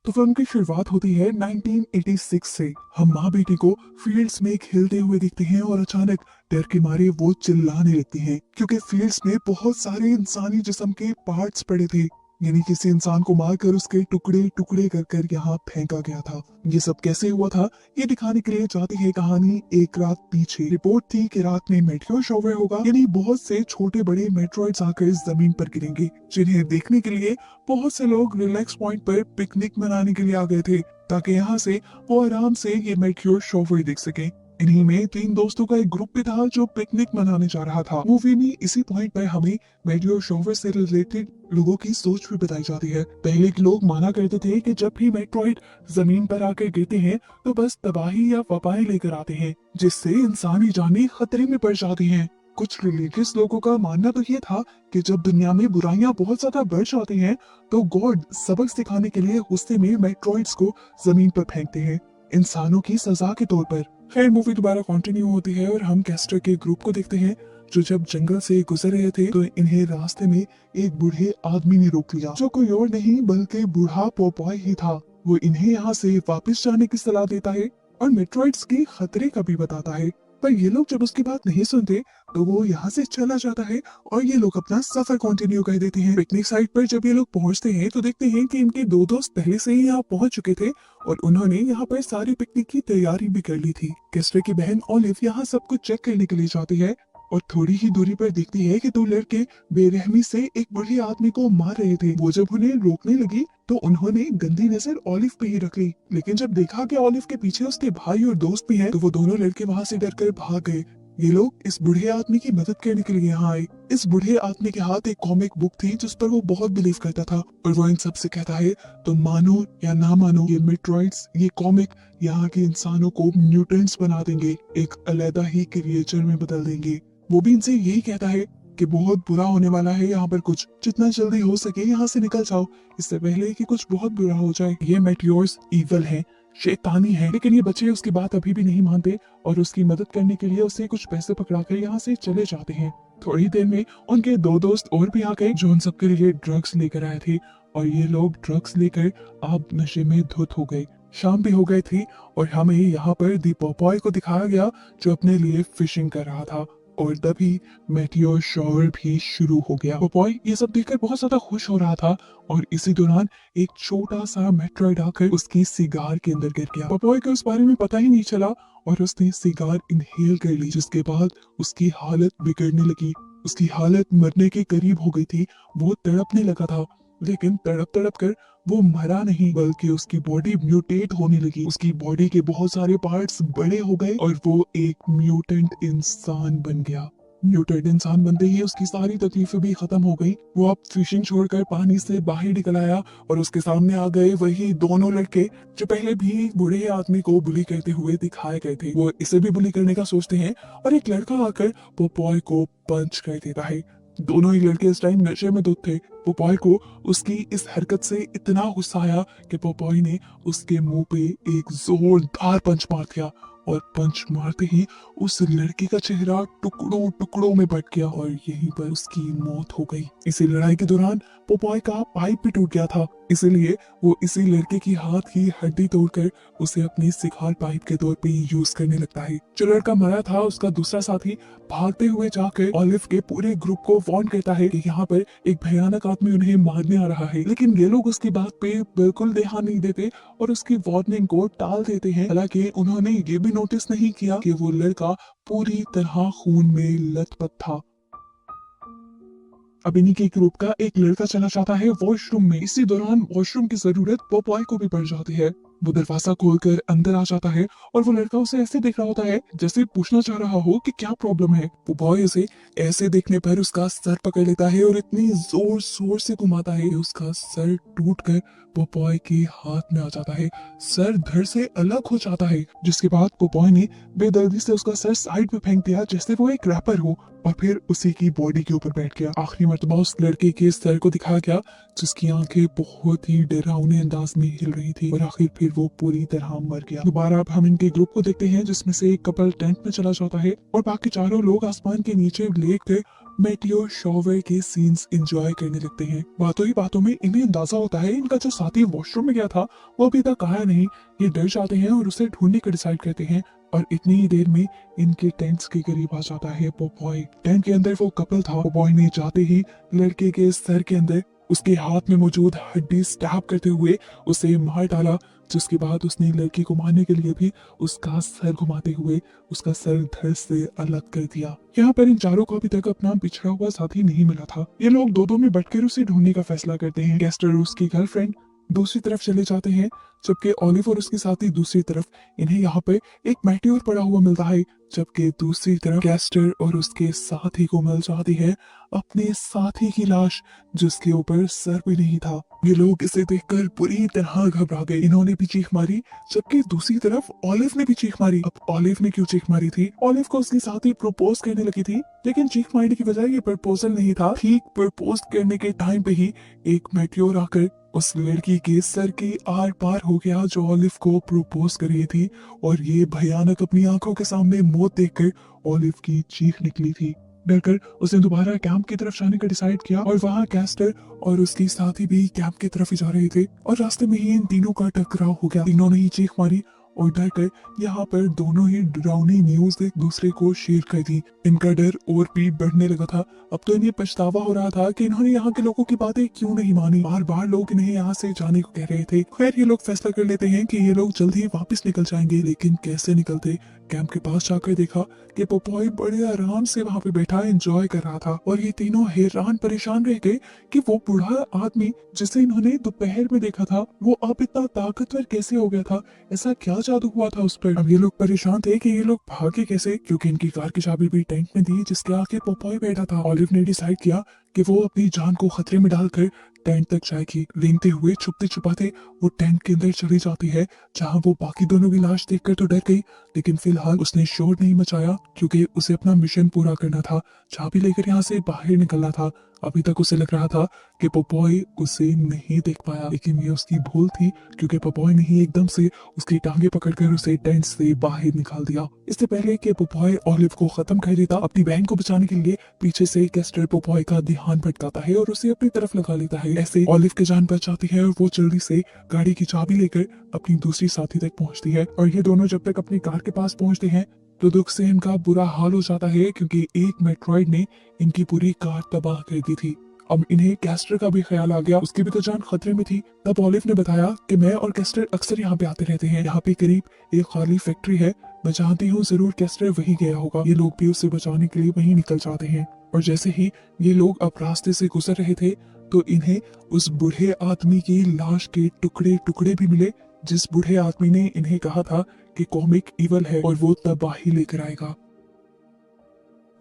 तो फिल्म की शुरुआत होती है 1986 से। हम माँ बेटी को फील्ड्स में खेलते हुए दिखते हैं और अचानक डर के मारे वो चिल्लाने लगती हैं क्योंकि फील्ड्स में बहुत सारे इंसानी जिस्म के पार्ट्स पड़े थे, यानी किसी इंसान को मारकर उसके टुकड़े टुकड़े कर कर यहाँ फेंका गया था। ये सब कैसे हुआ था ये दिखाने के लिए जाती है कहानी एक रात पीछे। रिपोर्ट थी कि रात में मेटेओर शॉवर होगा, यानी बहुत से छोटे बड़े मेट्रॉइड्स आकर जमीन पर गिरेंगे, जिन्हें देखने के लिए बहुत से लोग रिलैक्स पॉइंट पर पिकनिक मनाने के लिए आ गए थे, ताकि यहाँ से वो आराम से ये मेटेओर शॉवर देख सके। इन्हीं में 3 दोस्तों का एक ग्रुप भी था जो पिकनिक मनाने जा रहा था। मूवी में इसी पॉइंट पर हमें मेटेओर शॉवर से रिलेटेड लोगों की सोच भी बताई जाती है। पहले के लोग माना करते थे कि जब भी मेट्रॉइड जमीन पर आकर गिरते हैं तो बस तबाही या वबाएं लेकर आते हैं, जिससे इंसानी जानें खतरे में पड़ जाती हैं। कुछ रिलीजियस लोगों का मानना तो ये था कि जब दुनिया में बुराइयां बहुत ज्यादा बढ़ जाती हैं तो गॉड सबक सिखाने के लिए गुस्से में मेट्रॉइड्स को जमीन पर फेंकते हैं, इंसानों की सजा के तौर पर। खैर मूवी दोबारा कंटिन्यू होती है और हम कैस्टर के ग्रुप को देखते हैं जो जब जंगल से गुजर रहे थे तो इन्हें रास्ते में एक बूढ़े आदमी ने रोक लिया, जो कोई और नहीं बल्कि बूढ़ा पोपॉय ही था। वो इन्हें यहाँ से वापस जाने की सलाह देता है और मेट्रॉइड्स के खतरे का भी बताता है, पर ये लोग जब उसकी बात नहीं सुनते तो वो यहाँ से चला जाता है और ये लोग अपना सफर कंटिन्यू कर देते हैं। पिकनिक साइट पर जब ये लोग पहुँचते हैं तो देखते हैं कि इनके 2 दोस्त पहले से ही यहाँ पहुँच चुके थे और उन्होंने यहाँ पर सारी पिकनिक की तैयारी भी कर ली थी। कैस्टर की बहन ओलिव यहाँ सब कुछ चेक करने के लिए जाती है और थोड़ी ही दूरी पर देखती है कि 2 लड़के बेरहमी से एक बूढ़े आदमी को मार रहे थे। वो जब उन्हें रोकने लगी तो उन्होंने गंदी नजर ओलिव पे ही रख ली, लेकिन जब देखा कि ओलिव के पीछे उसके भाई और दोस्त भी हैं, तो वो दोनों लड़के वहाँ से डरकर भाग गए। ये लोग इस बूढ़े आदमी की मदद करने के लिए यहाँ आए। इस बूढ़े आदमी के हाथ एक कॉमिक बुक थी जिस पर वो बहुत बिलीव करता था और वो इन सबसे कहता है तो मानो या ना मानो ये मेट्रॉइड्स, ये कॉमिक यहाँ के इंसानों को म्यूटेंट्स बना देंगे, एक अलग ही क्रिएचर में बदल देंगे। वो भी इनसे यही कहता है कि बहुत बुरा होने वाला है यहाँ पर कुछ, जितना जल्दी हो सके यहाँ से निकल जाओ इससे पहले कि कुछ बहुत बुरा हो जाए। ये मेटियोर्स ईवल है, शैतानी है, लेकिन ये बच्चे उसकी बात अभी भी नहीं मानते और उसकी मदद करने के लिए उसे कुछ पैसे पकड़ाकर यहाँ से चले जाते हैं। थोड़ी देर में उनके 2 दोस्त और भी आ गए जो उन सबके लिए ड्रग्स लेकर आए थे और ये लोग ड्रग्स लेकर अब नशे में धुत हो गए। शाम भी हो गई थी और हमें यहाँ पर दी पोपॉय को दिखाया गया जो अपने लिए फिशिंग कर रहा था और तभी मेटियोर शॉवर भी शुरू हो गया। पोपॉय ये सब देखकर बहुत ज्यादा खुश हो रहा था और इसी दौरान एक छोटा सा मेट्रॉइड आकर उसकी सिगार के अंदर गिर गया। पोपॉय को उस बारे में पता ही नहीं चला और उसने सिगार इनहेल कर ली, जिसके बाद उसकी हालत बिगड़ने लगी। उसकी हालत मरने के करीब हो गई थी। वो तड़पने लगा था, लेकिन तड़प तड़प कर वो मरा नहीं बल्कि उसकी बॉडी म्यूटेट होने लगी। उसकी बॉडी के बहुत सारे पार्ट्स बड़े हो गए और वो एक म्यूटेंट इंसान बन गया। म्यूटेंट इंसान बनते ही उसकी सारी तकलीफें भी खत्म हो गई। वो अब फिशिंग छोड़कर पानी से बाहर निकल आया और उसके सामने आ गए वही दोनों लड़के जो पहले भी बूढ़े आदमी को बुली करते हुए दिखाए गए थे। वो इसे भी बुली करने का सोचते हैं और एक लड़का आकर पोपॉय को पंच कर देता है। दोनों ही लड़के इस टाइम नशे में धुत थे। पोपॉय को उसकी इस हरकत से इतना गुस्सा आया कि पोपॉय ने उसके मुंह पे एक जोरदार पंच मार दिया और पंच मारते ही उस लड़के का चेहरा टुकड़ों टुकड़ों में बट गया और यहीं पर उसकी मौत हो गई। इसी लड़ाई के दौरान पोपॉय का पाइप भी टूट गया था, इसीलिए वो इसी लड़के की हाथ की हड्डी तोड़कर उसे अपनी सिगार पाइप के तौर पे यूज करने लगता है। जो लड़का मरा था उसका दूसरा साथी भागते हुए जाकर ओलिव के पूरे ग्रुप को वार्न करता है कि यहाँ पर एक भयानक आदमी उन्हें मारने आ रहा है, लेकिन ये लोग उसकी बात पे बिल्कुल ध्यान नहीं देते और उसकी वार्निंग को टाल देते हैं। हालांकि उन्होंने ये भी नोटिस नहीं किया कि वो लड़का पूरी तरह खून में लथपथ था। अब इन्हीं के ग्रुप का एक लड़का चला जाता है वॉशरूम में। इसी दौरान वॉशरूम की जरूरत पोपॉय को भी पड़ जाती है। वो दरवाजा खोलकर अंदर आ जाता है और वो लड़का उसे ऐसे देख रहा होता है जैसे पूछना चाह रहा हो कि क्या प्रॉब्लम है। पोपॉय उसे ऐसे देखने पर उसका सर पकड़ लेता है और इतनी जोर शोर से घुमाता है कि उसका सर टूटकर पोपॉय के हाथ में आ जाता है। सर धड़ से अलग हो जाता है, जिसके बाद पोपॉय ने बेदर्दी से उसका सर साइड में फेंक दिया जैसे वो एक रैपर हो और फिर उसी की बॉडी के ऊपर बैठ गया। आखिरी मर्तबा उस लड़के के सर को दिखाया गया जिसकी आंखें बहुत ही डरावने अंदाज में हिल रही थी और आखिर फिर वो पूरी तरह मर गया। दोबारा अब हम इनके ग्रुप को देखते हैं जिसमें से एक कपल टेंट में चला जाता है और बाकी चारों लोग आसमान के नीचे लेट कर मेटियोर शॉवर के सीन्स एंजॉय करने लगते हैं। बातों ही बातों में इन्हें अंदाजा होता है इनका जो साथी वॉशरूम में गया था वो अभी तक आया नहीं। ये डर जाते हैं और उसे ढूंढने का डिसाइड करते हैं और इतनी ही देर में इनके टेंट्स के करीब आ जाता है पोपॉय। टेंट के अंदर वो कपल था। पोपॉय ने जाते ही लड़के के सर के अंदर उसके हाथ में मौजूद हड्डी स्टैब करते हुए उसे मार डाला, जिसके बाद उसने लड़की को मारने के लिए भी उसका सर घुमाते हुए उसका सर धड़ से अलग कर दिया। यहाँ पर इन चारों को अभी तक अपना बिछड़ा हुआ साथी नहीं मिला था। ये लोग दो में बैठकर उसे ढूंढने का फैसला करते हैं। कैस्टर और उसकी गर्लफ्रेंड दूसरी तरफ चले जाते हैं, जबकि ओलिव और उसके साथी दूसरी तरफ। इन्हें यहाँ पे एक मेटियोर पड़ा हुआ मिलता है, जबकि दूसरी तरफ कैस्टर और उसके साथी को मिल जाती है अपने साथी की लाश, जिसके ऊपर सर भी नहीं था। ये लोग इसे देखकर बुरी तरह घबरा गए। इन्होंने भी चीख मारी, जबकि दूसरी तरफ ओलिव ने भी चीख मारी। अब ओलिव ने क्यों चीख मारी थी? ओलिव को उसके साथी प्रपोज करने लगी थी, लेकिन चीख मारने की बजाय ये प्रपोजल नहीं था। ठीक प्रपोज करने के टाइम पे ही एक मेटियोर आकर उस लड़की के सर के आर पार हो गया जो ओलिव को प्रपोज कर रही थी, और ये भयानक अपनी आंखों के सामने मौत देखकर ओलिव की चीख निकली थी। डरकर उसने दोबारा कैंप की तरफ जाने का डिसाइड किया, और वहां कैस्टर और उसकी साथी भी कैंप की तरफ ही जा रहे थे, और रास्ते में ही इन तीनों का टकराव हो गया। तीनों ने ही चीख मारी और डर कर यहाँ पर दोनों ही डरावनी न्यूज एक दूसरे को शेयर कर दी। इनका डर और भी बढ़ने लगा था। अब तो इन्हें पछतावा हो रहा था कि इन्होंने यहाँ के लोगों की बातें क्यों नहीं मानी। बार बार लोग इन्हें यहाँ से जाने को कह रहे थे। खैर ये लोग फैसला कर लेते हैं कि ये लोग जल्द ही वापस निकल जाएंगे, लेकिन कैसे निकलते? कैंप के पास जाकर देखा कि पोपॉय बड़े आराम से वहाँ पे बैठा एंजॉय कर रहा था, और ये तीनों हैरान परेशान रह गए कि वो बूढ़ा आदमी जिसे इन्होंने दोपहर में देखा था वो अब इतना ताकतवर कैसे हो गया था? ऐसा क्या जादू हुआ था उस पर? अब ये लोग परेशान थे कि ये लोग भागे कैसे, क्योंकि इनकी कार की चाबी भी टेंट में थी जिसके आगे पोपॉय बैठा था। ओलिव ने डिसाइड किया कि वो अपनी जान को खतरे में डालकर टेंट तक जाएगी। रेंगते हुए छुपते छुपाते वो टेंट के अंदर चली जाती है, जहां वो बाकी दोनों की लाश देखकर तो डर गई, लेकिन फिलहाल उसने शोर नहीं मचाया क्योंकि उसे अपना मिशन पूरा करना था। चाबी लेकर यहाँ से बाहर निकलना था। अभी तक उसे लग रहा था कि पोपॉय उसे नहीं देख पाया, लेकिन ये उसकी भूल थी, क्योंकि पोपॉय ने ही एकदम से उसकी टांगे पकड़कर उसे टेंट से बाहर निकाल दिया। इससे पहले कि पोपॉय ओलिव को खत्म कर देता, अपनी बहन को बचाने के लिए पीछे से कैस्टर पोपॉय का ध्यान भटकाता है और उसे अपनी तरफ लगा लेता है। ऐसे ओलिव की जान बच जाती है और वो जल्दी से गाड़ी की चाबी लेकर अपनी दूसरी साथी तक पहुंचती है। और ये दोनों जब तक अपनी कार के पास पहुंचते हैं तो दुख से इनका बुरा हाल हो जाता है, क्योंकि एक मेट्रॉइड ने इनकी पूरी कार तबाह कर दी थी। अब इन्हें कैस्टर का भी ख्याल आ गया, उसकी भी तो जान खतरे में थी। तब ओलिव ने बताया कि मैं और कैस्टर अक्सर यहाँ पे आते रहते हैं। यहाँ पे करीब एक खाली फैक्ट्री है, मैं जानती हूँ जरूर कैस्टर वही गया होगा। ये लोग भी उसे बचाने के लिए वहीं निकल जाते हैं। और जैसे ही ये लोग अब रास्ते से गुजर रहे थे तो इन्हें उस बूढ़े आदमी की लाश के टुकड़े टुकड़े भी मिले, जिस बूढ़े आदमी ने इन्हें कहा था कि कॉमिक इवल है और वो तबाही लेकर आएगा।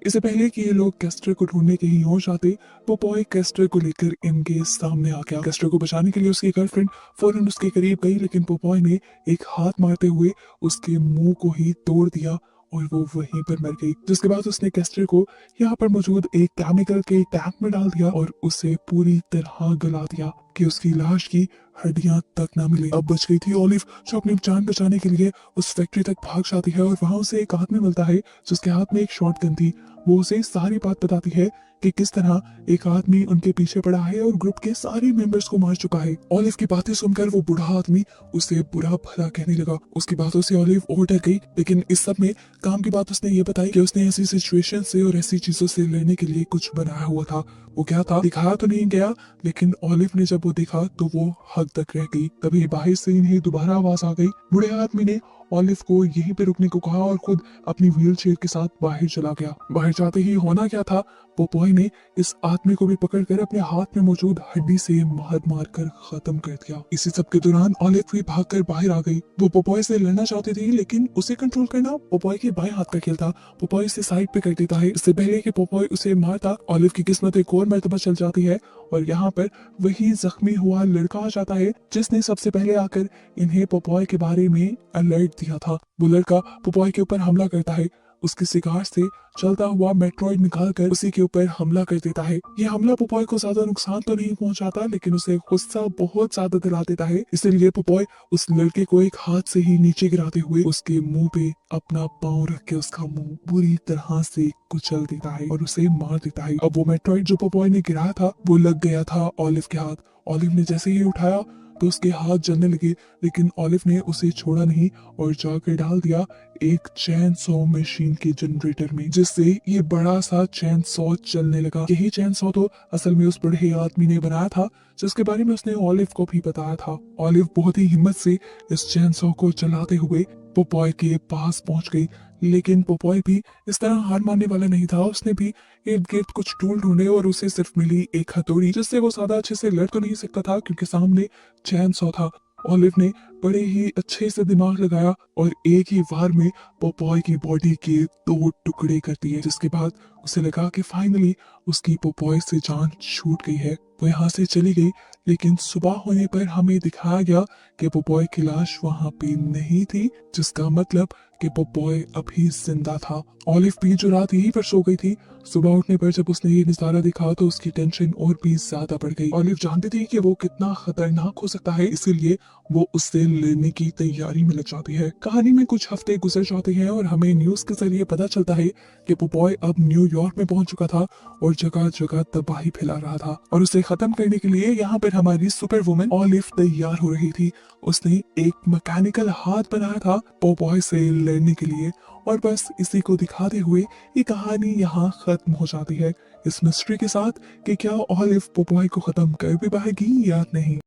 इससे पहले कि ये लोग कैस्टर को ढूंढने के ही होश आते, पोपॉय कैस्टर को लेकर इनके सामने आ गया। कैस्टर को बचाने के लिए उसकी गर्लफ्रेंड फौरन उसके करीब गई, लेकिन पोपॉय ने एक हाथ मारते हुए उसके मुंह को ही तोड़ दिया और वो वहीं पर मर गई। जिसके बाद उसने कैस्टर को यहाँ पर मौजूद एक केमिकल के टैंक में डाल दिया और उसे पूरी तरह गला दिया कि उसकी लाश की हड्डियां तक ना मिले। अब बच गई थी ओलिव, जो अपनी जान बचाने के लिए उस फैक्ट्री तक भाग जाती है, और वहां उसे एक आदमी मिलता है जिसके हाथ में एक शॉटगन थी। वो उसे सारी बात बताती है कि किस तरह एक आदमी उनके पीछे पड़ा है और ग्रुप के सारे मेंबर्स को मार चुका है। ओलिव की बातें सुनकर वो बूढ़ा आदमी उसे बुरा भला कहने लगा। उसकी बातों से ओलिव और डर गई, लेकिन इस सब में काम की बात उसने ये बताई कि उसने ऐसी सिचुएशन से और ऐसी चीजों से लड़ने के लिए कुछ बनाया हुआ था। वो क्या था दिखाया तो नहीं गया, लेकिन ओलिव ने जब वो देखा तो वो हद तक रह गई। तभी बाहर से इन्हें दोबारा आवाज आ गई। बूढ़े आदमी ने ओलिव को यहीं पे रुकने को कहा और खुद अपनी व्हील चेयर के साथ बाहर चला गया। बाहर जाते ही होना क्या था, पोपॉय ने इस आदमी को भी पकड़कर अपने हाथ में मौजूद हड्डी से मार मार कर खत्म कर दिया। इसी सब के दौरान ओलिव भी भागकर बाहर आ गई। वो पोपॉय से लड़ना चाहती थी, लेकिन उसे कंट्रोल करना पोपॉय के बाएं हाथ का खेल था। पोपॉय उसे साइड पे कर देता है। इससे पहले कि पोपॉय उसे मारता, ओलिव की किस्मत एक और मर्तबा चल जाती है और यहाँ पर वही जख्मी हुआ लड़का आ जाता है जिसने सबसे पहले आकर इन्हें पोपॉय के बारे में अलर्ट दिया था। वो लड़का पोपॉय के ऊपर हमला करता है, उसके शिकार से चलता हुआ मेट्रॉइड निकालकर उसी के ऊपर हमला कर देता है। ये हमला पोपॉय को ज्यादा नुकसान तो नहीं पहुंचाता, लेकिन उसे गुस्सा बहुत ज्यादा दिला देता है। इसलिए पोपॉय उस लड़के को एक हाथ से ही नीचे गिराते हुए उसके मुंह पे अपना पाँव रख के उसका मुंह बुरी तरह से कुचल देता है और उसे मार देता है। अब वो मेट्रॉइड जो पोपॉय ने गिराया था वो लग गया था ऑलिव के हाथ। ऑलिव ने जैसे ही उठाया तो उसके हाथ जलने लगे, लेकिन ऑलिव ने उसे छोड़ा नहीं और जाकर डाल दिया एक चैन सॉ मशीन के जनरेटर में, जिससे ये बड़ा सा चैन सॉ चलने लगा। यही चैन सॉ तो असल में उस बड़े आदमी ने बनाया था, जिसके बारे में उसने ऑलिव को भी बताया था। ऑलिव बहुत ही हिम्मत से इस चैन सॉ को चलाते हुए पोपॉय के पास पहुंच गई, लेकिन पोपॉय भी इस तरह हार मानने वाला नहीं था। उसने भी इर्द गिर्द कुछ टूल ढूंढे और उसे सिर्फ मिली एक हथौड़ी, जिससे वो ज्यादा अच्छे से लड़ तो नहीं सकता था क्योंकि सामने चैन सॉ था। ऑलिव ने बड़े ही अच्छे से दिमाग लगाया और एक ही वार में पोपॉय की बॉडी के 2 टुकड़े कर दिए, जिसके बाद उसे लगा कि फाइनली उसकी पोपॉय से जान छूट गई है। वो यहाँ से चली गई, लेकिन सुबह होने पर हमें दिखाया गया कि पोपॉय की लाश वहाँ पे नहीं थी, जिसका मतलब कि पोपॉय अभी जिंदा था। ऑलिव भी जो रात यहीं पर सो गई थी, सुबह उठने पर जब उसने ये नजारा देखा तो उसकी टेंशन और भी ज्यादा बढ़ गई। ऑलिव जानती थी कि वो कितना खतरनाक हो सकता है, इसीलिए वो उससे लड़ने की तैयारी में लग जाती है। कहानी में कुछ हफ्ते गुजर जाते हैं और हमें न्यूज के जरिए पता चलता है कि पोपॉय अब न्यूयॉर्क में पहुंच चुका था और जगह जगह तबाही फैला रहा था, और उसे खत्म करने के लिए यहाँ पर हमारी सुपर वुमन ऑलिव तैयार हो रही थी। उसने एक मैकेनिकल हाथ बनाया था पोपॉय से लड़ने के लिए, और बस इसी को दिखाते हुए ये कहानी यहाँ खत्म हो जाती है, इस मिस्ट्री के साथ कि क्या ऑलिव पोपॉय को खत्म कर भी पाएगी या नहीं।